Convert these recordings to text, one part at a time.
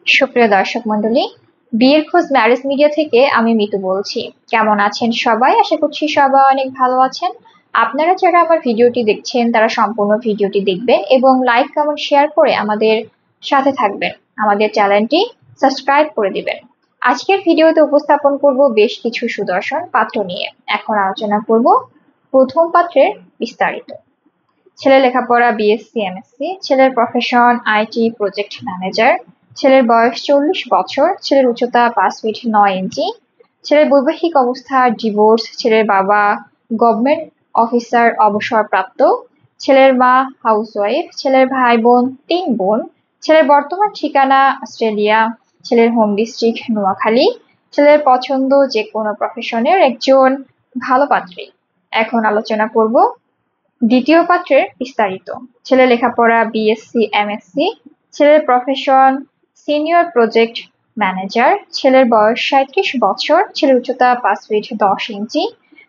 সুপ্রিয় দর্শক মণ্ডলী, বিয়ের খোঁজ ম্যারেজ মিডিয়া থেকে আমি মিতু বলছি। কেমন আছেন সবাই? আশা করছি সবাই অনেক ভালো আছেন। আপনারা যারা আমার ভিডিওটি দেখছেন তারা সম্পূর্ণ ভিডিওটি দেখবেন এবং লাইক কমেন্ট শেয়ার করে আমাদের সাথে থাকবেন। আমাদের চ্যানেলটি সাবস্ক্রাইব করে দিবেন। আজকের ভিডিওতে উপস্থাপন করব বেশ কিছু সুদর্শন পাত্র নিয়ে। এখন আলোচনা করব প্রথম পাত্রের বিস্তারিত। ছেলের লেখাপড়া বিএসসি এমএসসি, ছেলের প্রফেশন আইটি প্রজেক্ট ম্যানেজার, ছেলের বয়স 40 বছর, ছেলের উচ্চতা 5 ফিট 9 ইঞ্চি, ছেলের বৈবাহিক অবস্থা ডিভোর্স, ছেলের বাবা গভর্নমেন্ট অফিসার অবসরপ্রাপ্ত, ছেলের মা হাউসওয়াইফ, ছেলের ভাই বোন 3 বোন, ছেলের বর্তমান ঠিকানা অস্ট্রেলিয়া, ছেলের হোম ডিস্ট্রিক্ট নোয়াখালী, ছেলের পছন্দ যে কোনো প্রফেশনের একজন ভালো পাত্রী। এখন আলোচনা করব দ্বিতীয় পাত্রের বিস্তারিত। ছেলের লেখাপড়া বিএসসি এমএসসি, ছেলের প্রফেশন সিনিয়র প্রজেক্ট ম্যানেজার, ছেলের বয়স 37 বছর, ছেলের উচ্চতা 5 ফিট 10 ইঞ্চি,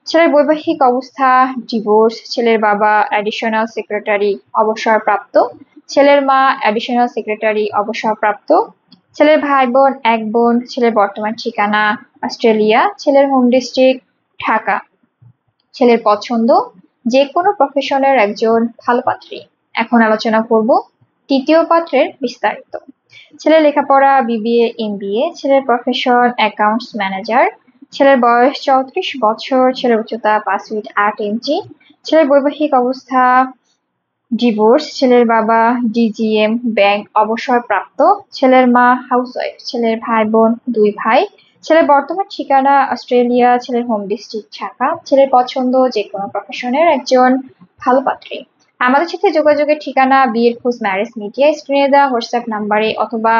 ছেলের বৈবাহিক অবস্থা ডিভোর্স, ছেলের বাবা অ্যাডিশনাল সেক্রেটারি অবসরপ্রাপ্ত, ছেলের মা অ্যাডিশনাল সেক্রেটারি অবসরপ্রাপ্ত, ছেলের ভাই বোন 1 বোন, ছেলের বর্তমান ঠিকানা অস্ট্রেলিয়া, ছেলের হোম ডিস্ট্রিক্ট ঢাকা, ছেলের পছন্দ যে কোনো প্রফেশনের একজন ভালো পাত্রী। এখন আলোচনা করব তৃতীয় পাত্রের বিস্তারিত। ছেলের লেখাপড়া বিবিএ এমবিএ, ছেলের প্রফেশন অ্যাকাউন্টস ম্যানেজার, ছেলের বয়স 34 বছর, ছেলের উচ্চতা 5 ফিট 8 ইঞ্চি, ছেলের বৈবাহিক অবস্থা ডিভোর্স, ছেলের বাবা ডিজিএম ব্যাংক অবসরপ্রাপ্ত, ছেলের মা হাউসওয়াইফ, ছেলের ভাই বোন 2 ভাই, ছেলের বর্তমান ঠিকানা অস্ট্রেলিয়া, ছেলের হোম ডিস্ট্রিক্ট ঢাকা, ছেলের পছন্দ যে কোনো প্রফেশনের একজন ভালো পাত্রী। আমাদের সাথে যোগাযোগের ঠিকানা বিয়ের খোঁজ ম্যারেজ মিডিয়া, স্ক্রিনে দেওয়া হোয়াটসঅ্যাপ নাম্বারে অথবা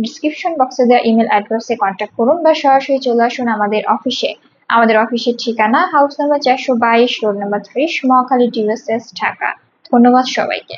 ডিসক্রিপশন বক্সে দেওয়া ইমেল অ্যাড্রেসে কন্ট্যাক্ট করুন বা সরাসরি চলে আসুন আমাদের অফিসে। আমাদের অফিসের ঠিকানা house number 422, road number 30, Mohakhali টিউএসএস ঢাকা। ধন্যবাদ সবাইকে।